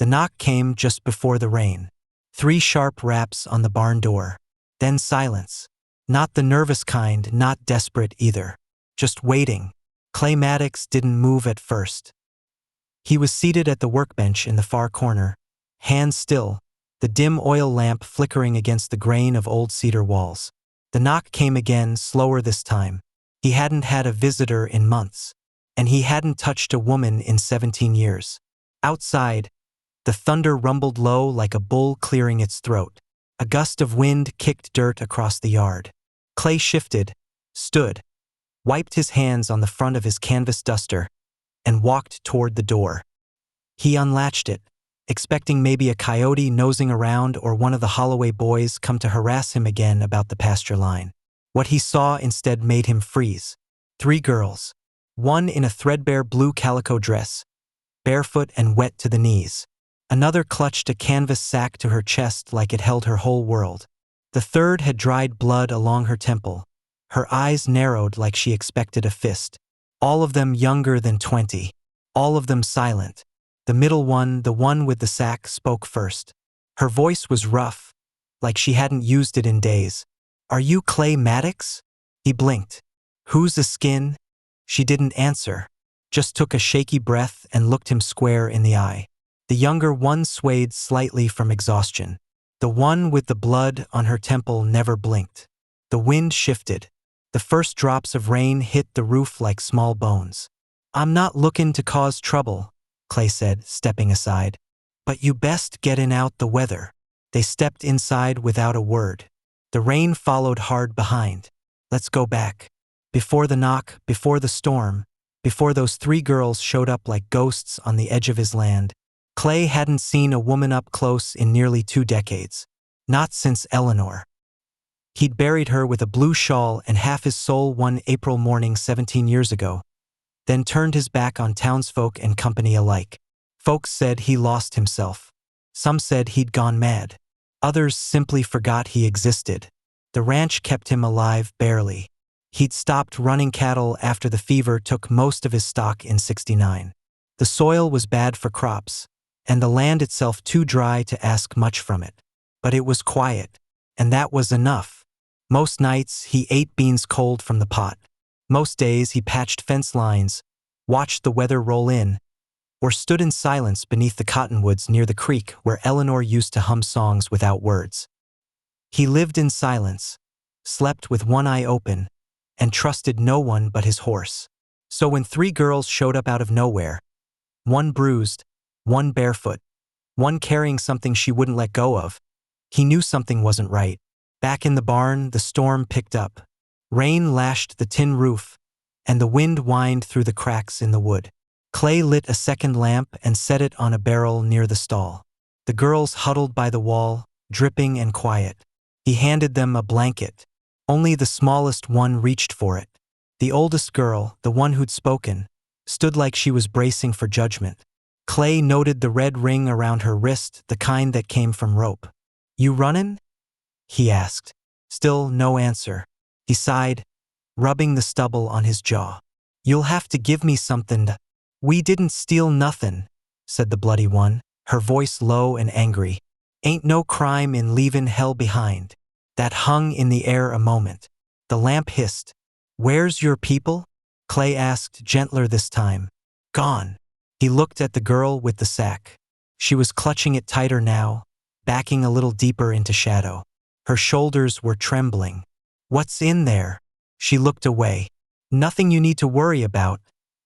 The knock came just before the rain. 3 sharp raps on the barn door. Then silence. Not the nervous kind, not desperate either. Just waiting. Clay Maddox didn't move at first. He was seated at the workbench in the far corner, hands still, the dim oil lamp flickering against the grain of old cedar walls. The knock came again, slower this time. He hadn't had a visitor in months, and he hadn't touched a woman in 17 years. Outside, the thunder rumbled low like a bull clearing its throat. A gust of wind kicked dirt across the yard. Clay shifted, stood, wiped his hands on the front of his canvas duster, and walked toward the door. He unlatched it, expecting maybe a coyote nosing around or one of the Holloway boys come to harass him again about the pasture line. What he saw instead made him freeze. 3 girls. One in a threadbare blue calico dress, barefoot and wet to the knees. Another clutched a canvas sack to her chest like it held her whole world. The third had dried blood along her temple. Her eyes narrowed like she expected a fist. All of them younger than 20. All of them silent. The middle one, the one with the sack, spoke first. Her voice was rough, like she hadn't used it in days. "Are you Clay Maddox?" He blinked. "Who's the skin?" She didn't answer, just took a shaky breath and looked him square in the eye. The younger one swayed slightly from exhaustion. The one with the blood on her temple never blinked. The wind shifted. The first drops of rain hit the roof like small bones. "I'm not looking to cause trouble," Clay said, stepping aside. "But you best get in out the weather." They stepped inside without a word. The rain followed hard behind. "Let's go back." Before the knock, before the storm, before those 3 girls showed up like ghosts on the edge of his land, Clay hadn't seen a woman up close in nearly 2 decades. Not since Eleanor. He'd buried her with a blue shawl and half his soul one April morning 17 years ago, then turned his back on townsfolk and company alike. Folks said he lost himself. Some said he'd gone mad. Others simply forgot he existed. The ranch kept him alive barely. He'd stopped running cattle after the fever took most of his stock in '69. The soil was bad for crops, and the land itself too dry to ask much from it. But it was quiet, and that was enough. Most nights he ate beans cold from the pot. Most days he patched fence lines, watched the weather roll in, or stood in silence beneath the cottonwoods near the creek where Eleanor used to hum songs without words. He lived in silence, slept with one eye open, and trusted no one but his horse. So when 3 girls showed up out of nowhere, one bruised, one barefoot, one carrying something she wouldn't let go of, he knew something wasn't right. Back in the barn, the storm picked up. Rain lashed the tin roof, and the wind whined through the cracks in the wood. Clay lit a second lamp and set it on a barrel near the stall. The girls huddled by the wall, dripping and quiet. He handed them a blanket. Only the smallest one reached for it. The oldest girl, the one who'd spoken, stood like she was bracing for judgment. Clay noted the red ring around her wrist, the kind that came from rope. "You runnin'?" he asked. Still no answer. He sighed, rubbing the stubble on his jaw. "You'll have to give me something to—" "We didn't steal nothin'," said the bloody one, her voice low and angry. "Ain't no crime in leavin' hell behind." That hung in the air a moment. The lamp hissed. "Where's your people?" Clay asked, gentler this time. "Gone." He looked at the girl with the sack. She was clutching it tighter now, backing a little deeper into shadow. Her shoulders were trembling. "What's in there?" She looked away. "Nothing you need to worry about,"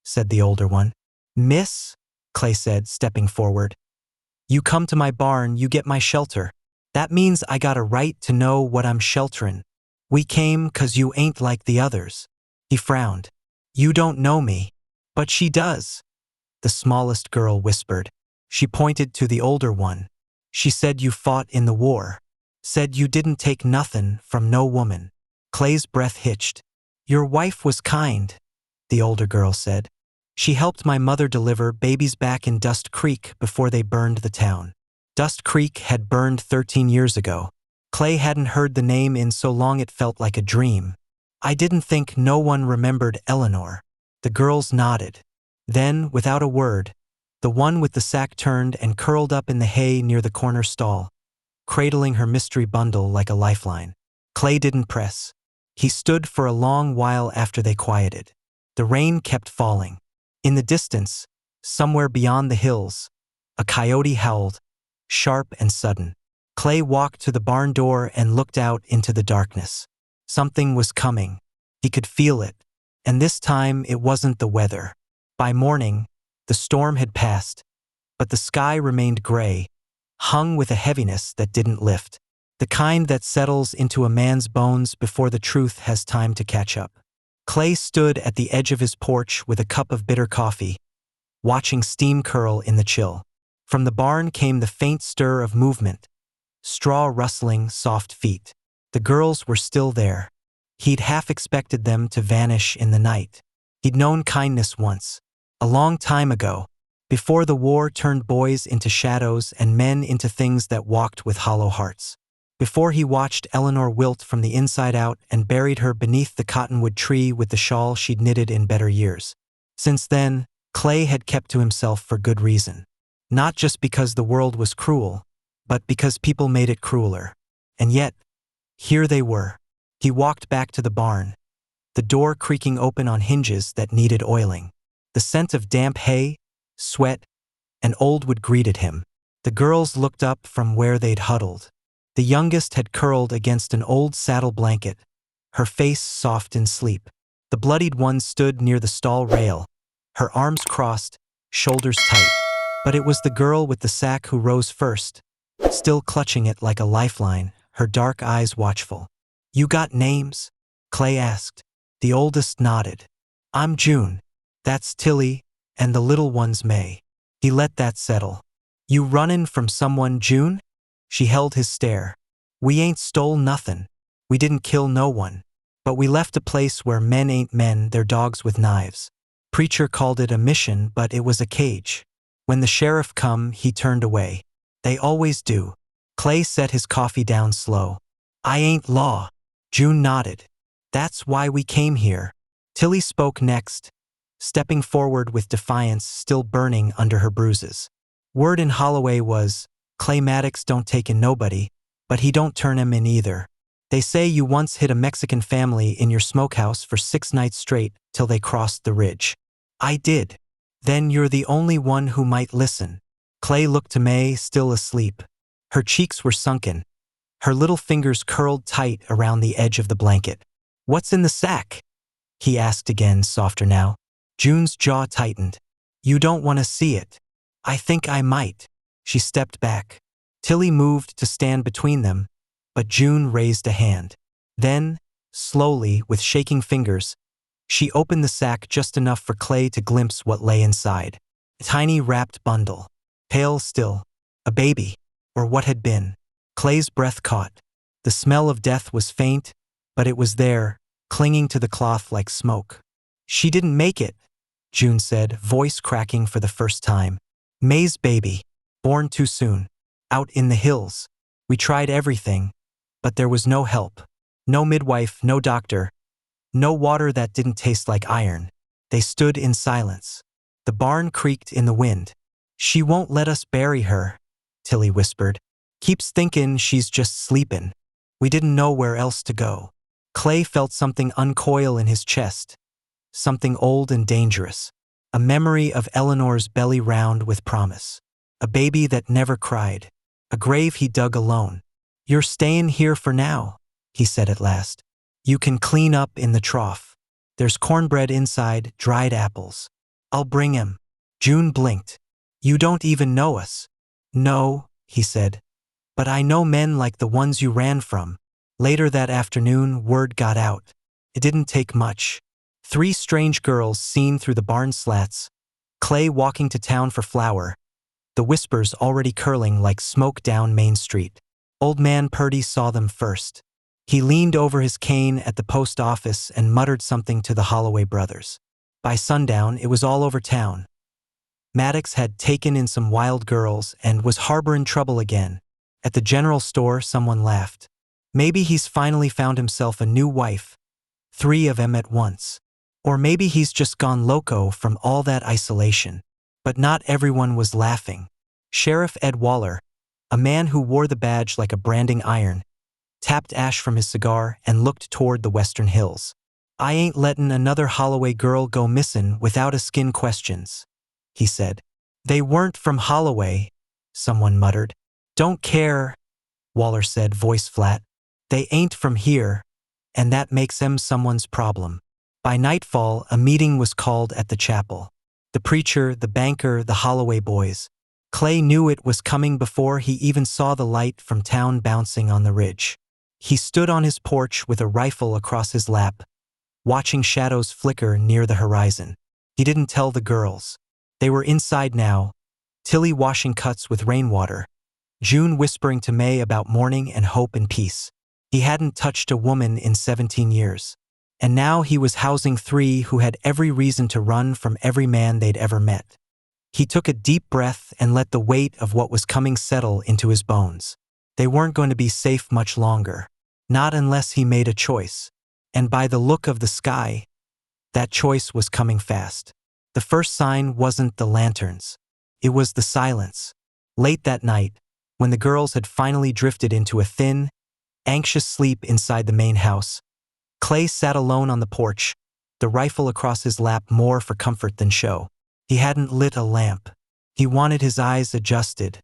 said the older one. "Miss," Clay said, stepping forward, "you come to my barn, you get my shelter. That means I got a right to know what I'm shelterin'. We came 'cause you ain't like the others." He frowned. "You don't know me." "But she does," the smallest girl whispered. She pointed to the older one. "She said you fought in the war. Said you didn't take nothin' from no woman." Clay's breath hitched. "Your wife was kind," the older girl said. "She helped my mother deliver babies back in Dust Creek before they burned the town." Dust Creek had burned 13 years ago. Clay hadn't heard the name in so long it felt like a dream. "I didn't think no one remembered Eleanor." The girls nodded. Then, without a word, The one with the sack turned and curled up in the hay near the corner stall, cradling her mystery bundle like a lifeline. Clay didn't press. He stood for a long while after they quieted. The rain kept falling. In the distance, somewhere beyond the hills, a coyote howled, sharp and sudden. Clay walked to the barn door and looked out into the darkness. Something was coming. He could feel it. And this time it wasn't the weather. By morning, the storm had passed, but the sky remained gray, hung with a heaviness that didn't lift. The kind that settles into a man's bones before the truth has time to catch up. Clay stood at the edge of his porch with a cup of bitter coffee, watching steam curl in the chill. From the barn came the faint stir of movement, straw rustling, soft feet. The girls were still there. He'd half expected them to vanish in the night. He'd known kindness once, a long time ago, before the war turned boys into shadows and men into things that walked with hollow hearts. Before he watched Eleanor wilt from the inside out and buried her beneath the cottonwood tree with the shawl she'd knitted in better years. Since then, Clay had kept to himself for good reason. Not just because the world was cruel, but because people made it crueler. And yet, here they were. He walked back to the barn, the door creaking open on hinges that needed oiling. The scent of damp hay, sweat, and old wood greeted him. The girls looked up from where they'd huddled. The youngest had curled against an old saddle blanket, her face soft in sleep. The bloodied one stood near the stall rail, her arms crossed, shoulders tight. But it was the girl with the sack who rose first, still clutching it like a lifeline, her dark eyes watchful. "You got names?" Clay asked. The oldest nodded. "I'm June. That's Tilly, and the little one's May." He let that settle. "You runnin' from someone, June?" She held his stare. "We ain't stole nothin'. We didn't kill no one. But we left a place where men ain't men, they're dogs with knives. Preacher called it a mission, but it was a cage. When the sheriff come, he turned away. They always do." Clay set his coffee down slow. "I ain't law." June nodded. "That's why we came here." Tilly spoke next, stepping forward with defiance still burning under her bruises. Word in Holloway was, "Clay Maddox don't take in nobody, but he don't turn 'em in either. They say you once hid a Mexican family in your smokehouse for 6 nights straight till they crossed the ridge." "I did." "Then you're the only one who might listen." Clay looked to May, still asleep. Her cheeks were sunken, her little fingers curled tight around the edge of the blanket. "What's in the sack?" he asked again, softer now. June's jaw tightened. "You don't want to see it." "I think I might." She stepped back. Tilly moved to stand between them, but June raised a hand. Then, slowly, with shaking fingers, she opened the sack just enough for Clay to glimpse what lay inside. A tiny wrapped bundle. Pale still. A baby. Or what had been. Clay's breath caught. The smell of death was faint, but it was there, clinging to the cloth like smoke. "She didn't make it," June said, voice cracking for the first time. "May's baby. Born too soon. Out in the hills. We tried everything, but there was no help. No midwife, no doctor. No water that didn't taste like iron." They stood in silence. The barn creaked in the wind. "She won't let us bury her," Tilly whispered. "Keeps thinkin' she's just sleepin'. We didn't know where else to go." Clay felt something uncoil in his chest. Something old and dangerous. A memory of Eleanor's belly round with promise. A baby that never cried. A grave he dug alone. "You're stayin' here for now," he said at last. "You can clean up in the trough. There's cornbread inside, dried apples. I'll bring 'em." June blinked. "You don't even know us." "No," he said. "But I know men like the ones you ran from." Later that afternoon, word got out. It didn't take much. 3 strange girls seen through the barn slats. Clay walking to town for flour. The whispers already curling like smoke down Main Street. Old man Purdy saw them first. He leaned over his cane at the post office and muttered something to the Holloway brothers. By sundown, it was all over town. Maddox had taken in some wild girls and was harboring trouble again. At the general store, someone laughed. Maybe he's finally found himself a new wife. 3 of 'em at once. Or maybe he's just gone loco from all that isolation. But not everyone was laughing. Sheriff Ed Waller, a man who wore the badge like a branding iron, tapped ash from his cigar and looked toward the western hills. "I ain't lettin' another Holloway girl go missin' without a skin questions," he said. "They weren't from Holloway," someone muttered. "Don't care," Waller said, voice flat. "They ain't from here, and that makes them someone's problem." By nightfall, a meeting was called at the chapel. The preacher, the banker, the Holloway boys. Clay knew it was coming before he even saw the light from town bouncing on the ridge. He stood on his porch with a rifle across his lap, watching shadows flicker near the horizon. He didn't tell the girls. They were inside now, Tilly washing cuts with rainwater, June whispering to May about morning and hope and peace. He hadn't touched a woman in 17 years. And now he was housing 3 who had every reason to run from every man they'd ever met. He took a deep breath and let the weight of what was coming settle into his bones. They weren't going to be safe much longer. Not unless he made a choice. And by the look of the sky, that choice was coming fast. The first sign wasn't the lanterns. It was the silence. Late that night, when the girls had finally drifted into a thin, anxious sleep inside the main house, Clay sat alone on the porch, the rifle across his lap more for comfort than show. He hadn't lit a lamp. He wanted his eyes adjusted,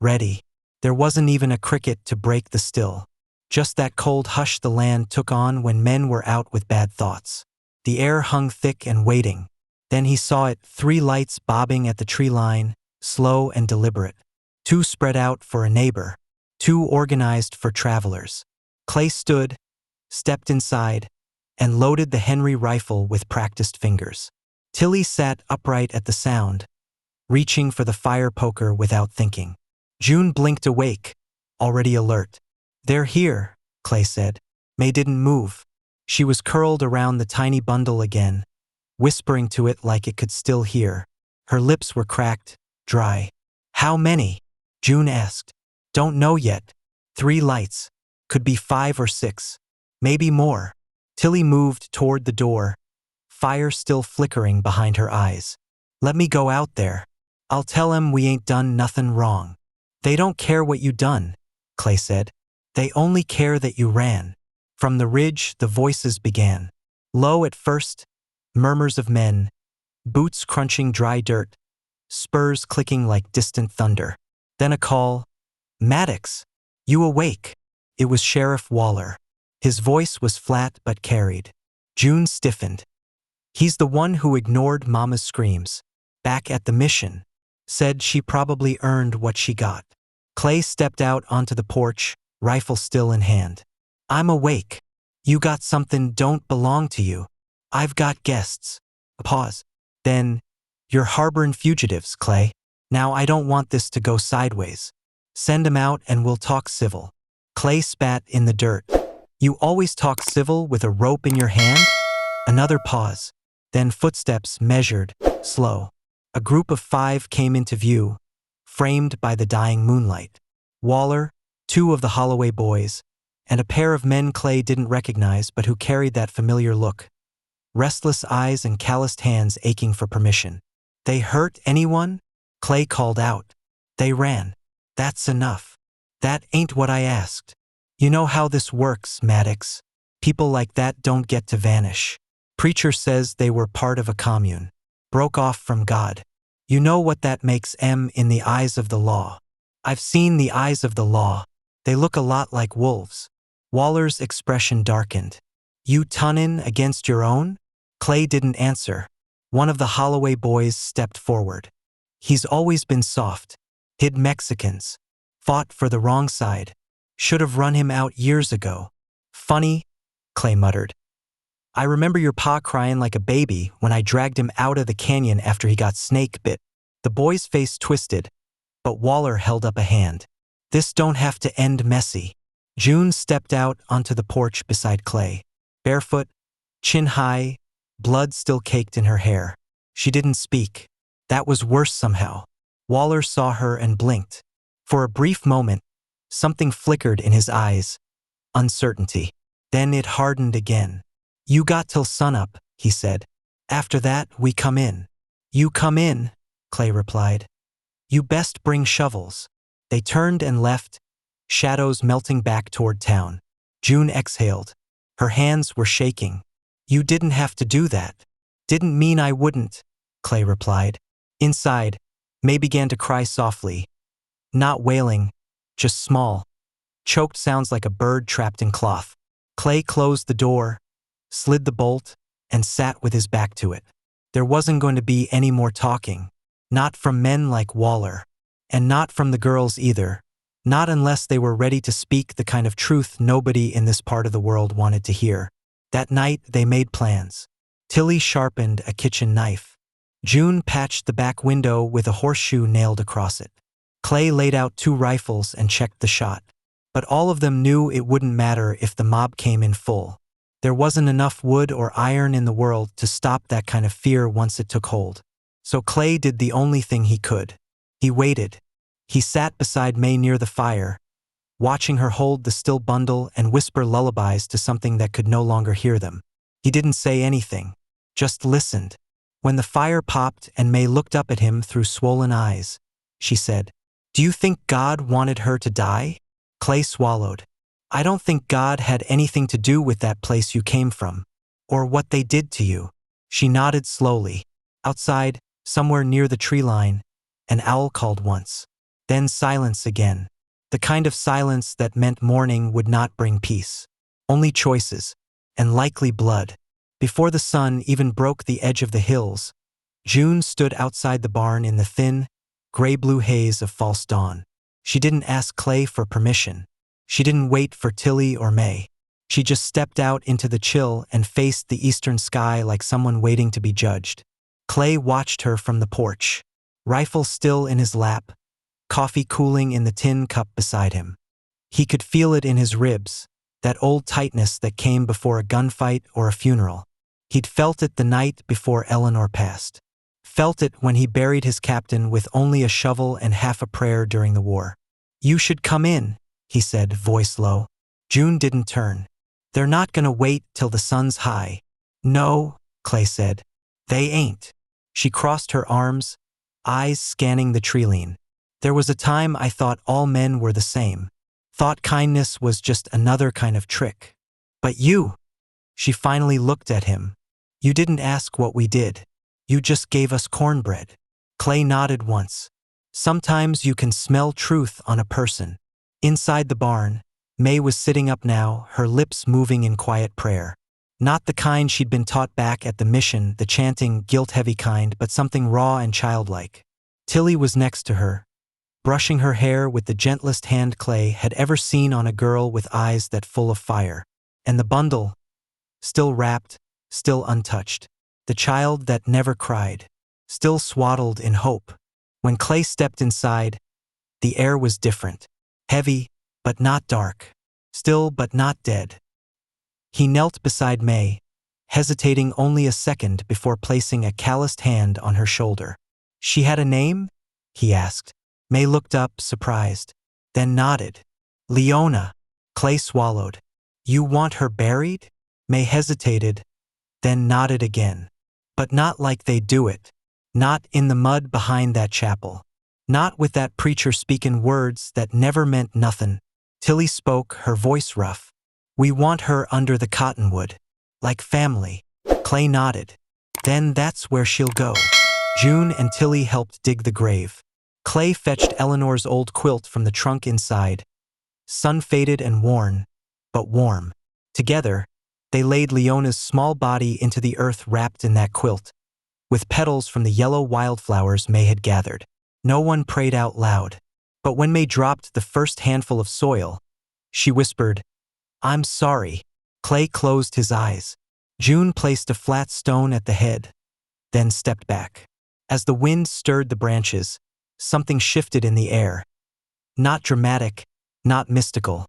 ready. There wasn't even a cricket to break the still. Just that cold hush the land took on when men were out with bad thoughts. The air hung thick and waiting. Then he saw it, 3 lights bobbing at the tree line, slow and deliberate. 2 spread out for a neighbor, 2 organized for travelers. Clay stood, stepped inside, and loaded the Henry rifle with practiced fingers. Tilly sat upright at the sound, reaching for the fire poker without thinking. June blinked awake, already alert. "They're here," Clay said. May didn't move. She was curled around the tiny bundle again, whispering to it like it could still hear. Her lips were cracked, dry. "How many?" June asked. "Don't know yet. 3 lights. Could be 5 or 6. Maybe more." Tilly moved toward the door, fire still flickering behind her eyes. "Let me go out there. I'll tell 'em we ain't done nothin' wrong." "They don't care what you done," Clay said. "They only care that you ran." From the ridge, the voices began. Low at first, murmurs of men, boots crunching dry dirt, spurs clicking like distant thunder. Then a call, "Maddox, you awake?" It was Sheriff Waller. His voice was flat but carried. June stiffened. "He's the one who ignored Mama's screams. Back at the mission. Said she probably earned what she got." Clay stepped out onto the porch, rifle still in hand. "I'm awake. You got something don't belong to you. I've got guests." A pause. Then, "You're harboring fugitives, Clay. Now I don't want this to go sideways. Send 'em out and we'll talk civil." Clay spat in the dirt. "You always talk civil with a rope in your hand?" Another pause. Then footsteps measured, slow. A group of 5 came into view, framed by the dying moonlight. Waller, 2 of the Holloway boys, and a pair of men Clay didn't recognize but who carried that familiar look. Restless eyes and calloused hands aching for permission. "They hurt anyone?" Clay called out. "They ran." "That's enough." "That ain't what I asked. You know how this works, Maddox. People like that don't get to vanish. Preacher says they were part of a commune. Broke off from God. You know what that makes 'em in the eyes of the law. I've seen the eyes of the law. They look a lot like wolves." Waller's expression darkened. "You tunnin' against your own?" Clay didn't answer. One of the Holloway boys stepped forward. "He's always been soft. Hid Mexicans. Fought for the wrong side. Should have run him out years ago." "Funny," Clay muttered. "I remember your pa crying like a baby when I dragged him out of the canyon after he got snake bit." The boy's face twisted, but Waller held up a hand. "This don't have to end messy." June stepped out onto the porch beside Clay. Barefoot, chin high, blood still caked in her hair. She didn't speak. That was worse somehow. Waller saw her and blinked. For a brief moment, something flickered in his eyes. Uncertainty. Then it hardened again. "You got till sunup," he said. "After that, we come in." "You come in," Clay replied. You best bring shovels. They turned and left, shadows melting back toward town. June exhaled. Her hands were shaking. You didn't have to do that. Didn't mean I wouldn't, Clay replied. Inside, May began to cry softly. Not wailing, just small, choked sounds like a bird trapped in cloth. Clay closed the door, slid the bolt, and sat with his back to it. There wasn't going to be any more talking. Not from men like Waller. And not from the girls either. Not unless they were ready to speak the kind of truth nobody in this part of the world wanted to hear. That night, they made plans. Tilly sharpened a kitchen knife. June patched the back window with a horseshoe nailed across it. Clay laid out 2 rifles and checked the shot. But all of them knew it wouldn't matter if the mob came in full. There wasn't enough wood or iron in the world to stop that kind of fear once it took hold. So Clay did the only thing he could. He waited. He sat beside May near the fire, watching her hold the still bundle and whisper lullabies to something that could no longer hear them. He didn't say anything, just listened. When the fire popped and May looked up at him through swollen eyes, she said, "Do you think God wanted her to die?" Clay swallowed. "I don't think God had anything to do with that place you came from, or what they did to you." She nodded slowly. Outside, somewhere near the tree line, an owl called once. Then silence again. The kind of silence that meant morning would not bring peace. Only choices, and likely blood. Before the sun even broke the edge of the hills, June stood outside the barn in the thin, gray-blue haze of false dawn. She didn't ask Clay for permission. She didn't wait for Tilly or May. She just stepped out into the chill and faced the eastern sky like someone waiting to be judged. Clay watched her from the porch, rifle still in his lap, coffee cooling in the tin cup beside him. He could feel it in his ribs, that old tightness that came before a gunfight or a funeral. He'd felt it the night before Eleanor passed. Felt it when he buried his captain with only a shovel and half a prayer during the war. "You should come in," he said, voice low. June didn't turn. "They're not gonna wait till the sun's high." "No," Clay said. "They ain't." She crossed her arms, eyes scanning the treeline. "There was a time I thought all men were the same. Thought kindness was just another kind of trick. But you," she finally looked at him, "you didn't ask what we did. You just gave us cornbread." Clay nodded once. Sometimes you can smell truth on a person. Inside the barn, May was sitting up now, her lips moving in quiet prayer. Not the kind she'd been taught back at the mission, the chanting, guilt-heavy kind, but something raw and childlike. Tilly was next to her, brushing her hair with the gentlest hand Clay had ever seen on a girl with eyes that full of fire. And the bundle, still wrapped, still untouched. The child that never cried, still swaddled in hope. When Clay stepped inside, the air was different. Heavy, but not dark. Still, but not dead. He knelt beside May, hesitating only a second before placing a calloused hand on her shoulder. "She had a name?" he asked. May looked up, surprised, then nodded. "Leona." Clay swallowed. "You want her buried?" May hesitated, then nodded again. "But not like they do it. Not in the mud behind that chapel. Not with that preacher speaking words that never meant nothin'." Tilly spoke, her voice rough. "We want her under the cottonwood. Like family." Clay nodded. "Then that's where she'll go." June and Tilly helped dig the grave. Clay fetched Eleanor's old quilt from the trunk inside, sun-faded and worn, but warm. Together, they laid Leona's small body into the earth wrapped in that quilt, with petals from the yellow wildflowers May had gathered. No one prayed out loud. But when May dropped the first handful of soil, she whispered, "I'm sorry." Clay closed his eyes. June placed a flat stone at the head, then stepped back. As the wind stirred the branches, something shifted in the air. Not dramatic, not mystical,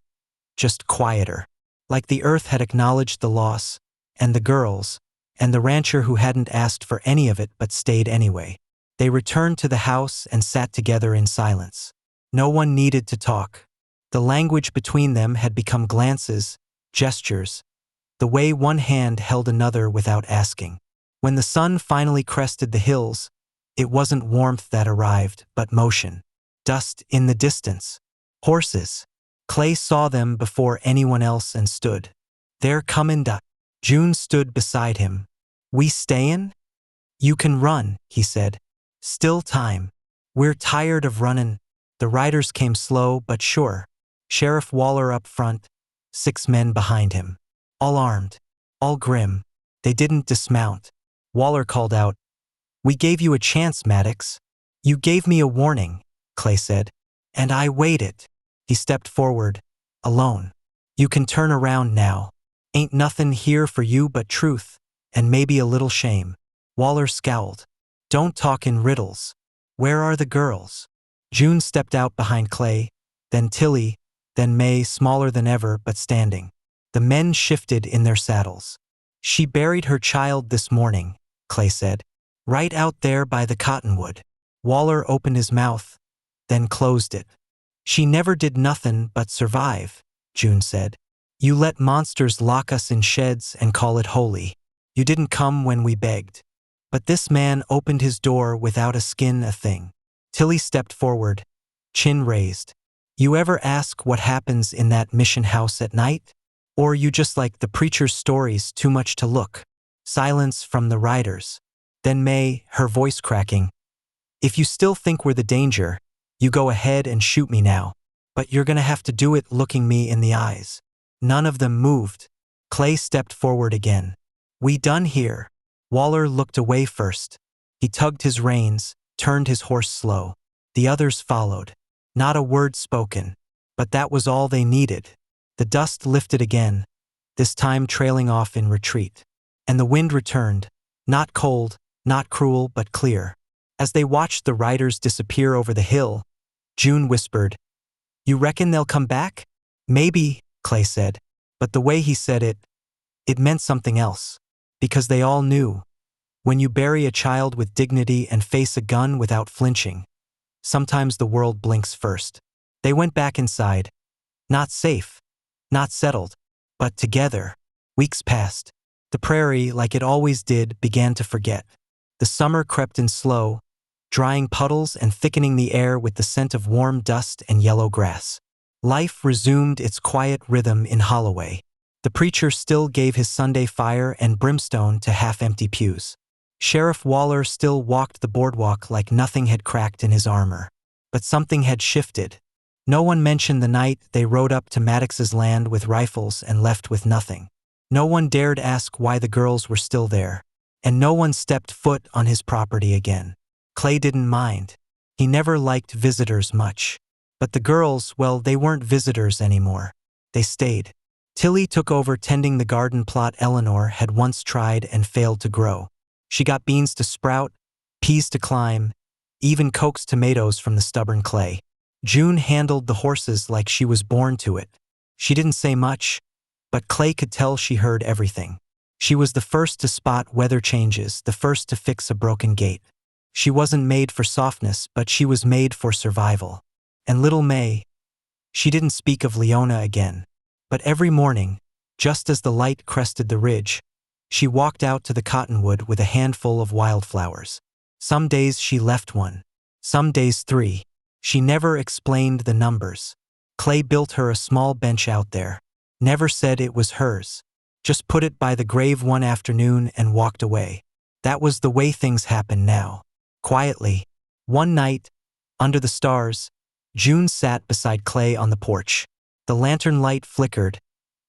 just quieter. Like the earth had acknowledged the loss, and the girls, and the rancher who hadn't asked for any of it but stayed anyway. They returned to the house and sat together in silence. No one needed to talk. The language between them had become glances, gestures, the way one hand held another without asking. When the sun finally crested the hills, It wasn't warmth that arrived, but motion. Dust in the distance. Horses. Clay saw them before anyone else and stood. "They're comin' da." June stood beside him. "We stayin'?" "You can run," he said. "Still time." "We're tired of runnin'." The riders came slow but sure. Sheriff Waller up front, 6 men behind him. All armed. All grim. They didn't dismount. Waller called out, "We gave you a chance, Maddox." "You gave me a warning," Clay said. "And I waited." He stepped forward, alone. "You can turn around now. Ain't nothin' here for you but truth, and maybe a little shame." Waller scowled. "Don't talk in riddles. Where are the girls?" June stepped out behind Clay, then Tilly, then May, smaller than ever but standing. The men shifted in their saddles. "She buried her child this morning," Clay said. "Right out there by the cottonwood." Waller opened his mouth, then closed it. "She never did nothin' but survive," June said. "You let monsters lock us in sheds and call it holy. You didn't come when we begged. But this man opened his door without a skin a thing." Tilly stepped forward, chin raised. "You ever ask what happens in that mission house at night? Or you just like the preacher's stories too much to look?" Silence from the riders. Then May, her voice cracking, "If you still think we're the danger, you go ahead and shoot me now. But you're gonna have to do it looking me in the eyes." None of them moved. Clay stepped forward again. "We done here." Waller looked away first. He tugged his reins, turned his horse slow. The others followed. Not a word spoken. But that was all they needed. The dust lifted again, this time trailing off in retreat. And the wind returned, not cold, not cruel, but clear. As they watched the riders disappear over the hill, June whispered, "You reckon they'll come back?" "Maybe," Clay said. But the way he said it, it meant something else. Because they all knew. When you bury a child with dignity and face a gun without flinching, sometimes the world blinks first. They went back inside. Not safe. Not settled. But together. Weeks passed. The prairie, like it always did, began to forget. The summer crept in slow, drying puddles and thickening the air with the scent of warm dust and yellow grass. Life resumed its quiet rhythm in Holloway. The preacher still gave his Sunday fire and brimstone to half-empty pews. Sheriff Waller still walked the boardwalk like nothing had cracked in his armor. But something had shifted. No one mentioned the night they rode up to Maddox's land with rifles and left with nothing. No one dared ask why the girls were still there. And no one stepped foot on his property again. Clay didn't mind. He never liked visitors much. But the girls, well, they weren't visitors anymore. They stayed. Tilly took over tending the garden plot Eleanor had once tried and failed to grow. She got beans to sprout, peas to climb, even coaxed tomatoes from the stubborn Clay. June handled the horses like she was born to it. She didn't say much, but Clay could tell she heard everything. She was the first to spot weather changes, the first to fix a broken gate. She wasn't made for softness, but she was made for survival. And little May, she didn't speak of Leona again. But every morning, just as the light crested the ridge, she walked out to the cottonwood with a handful of wildflowers. Some days she left one, some days 3. She never explained the numbers. Clay built her a small bench out there. Never said it was hers. Just put it by the grave one afternoon and walked away. That was the way things happen now. Quietly. One night, under the stars, June sat beside Clay on the porch. The lantern light flickered,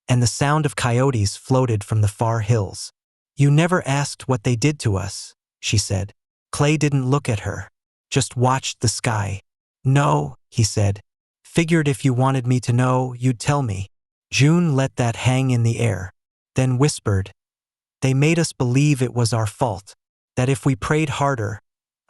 and the sound of coyotes floated from the far hills. "You never asked what they did to us," she said. Clay didn't look at her, just watched the sky. "No," he said. "Figured if you wanted me to know, you'd tell me." June let that hang in the air, then whispered, "They made us believe it was our fault, that if we prayed harder,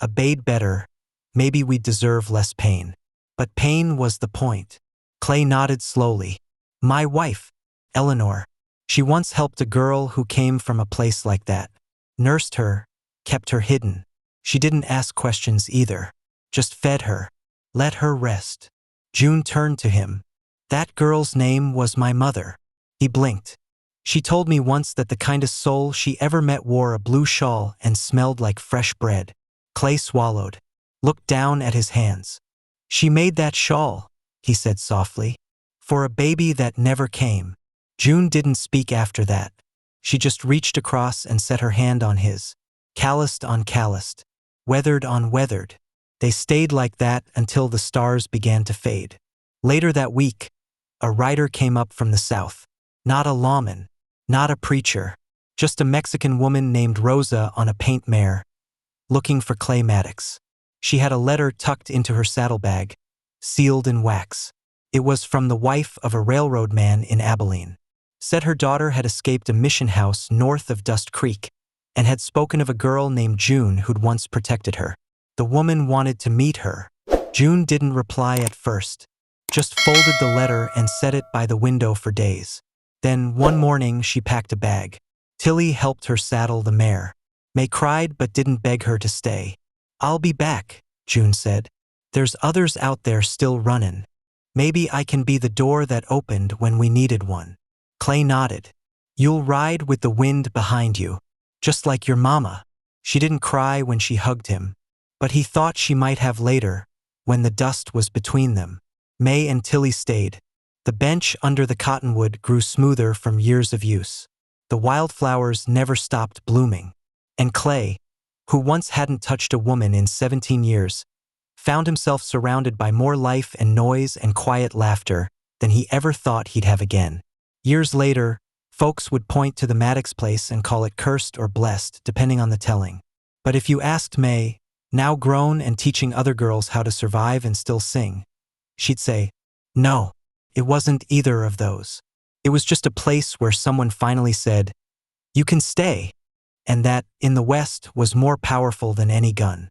obeyed better, maybe we'd deserve less pain. But pain was the point." Clay nodded slowly. "My wife, Eleanor. She once helped a girl who came from a place like that. Nursed her, kept her hidden. She didn't ask questions either. Just fed her. Let her rest." June turned to him. "That girl's name was my mother." He blinked. "She told me once that the kindest soul she ever met wore a blue shawl and smelled like fresh bread." Clay swallowed, looked down at his hands. She made that shawl, he said softly, for a baby that never came. June didn't speak after that. She just reached across and set her hand on his. Calloused on calloused, weathered on weathered. They stayed like that until the stars began to fade. Later that week, a rider came up from the south. Not a lawman, not a preacher, just a Mexican woman named Rosa on a paint mare, looking for Clay Maddox. She had a letter tucked into her saddlebag, sealed in wax. It was from the wife of a railroad man in Abilene. Said her daughter had escaped a mission house north of Dust Creek and had spoken of a girl named June who'd once protected her. The woman wanted to meet her. June didn't reply at first, just folded the letter and set it by the window for days. Then one morning she packed a bag. Tilly helped her saddle the mare. May cried but didn't beg her to stay. "I'll be back," June said. "There's others out there still runnin'. Maybe I can be the door that opened when we needed one." Clay nodded. "You'll ride with the wind behind you, just like your mama." She didn't cry when she hugged him, but he thought she might have later, when the dust was between them. May and Tilly stayed. The bench under the cottonwood grew smoother from years of use. The wildflowers never stopped blooming. And Clay, who once hadn't touched a woman in 17 years, found himself surrounded by more life and noise and quiet laughter than he ever thought he'd have again. Years later, folks would point to the Maddox place and call it cursed or blessed, depending on the telling. But if you asked May, now grown and teaching other girls how to survive and still sing, she'd say, no, it wasn't either of those. It was just a place where someone finally said, "You can stay," and that, in the West, was more powerful than any gun.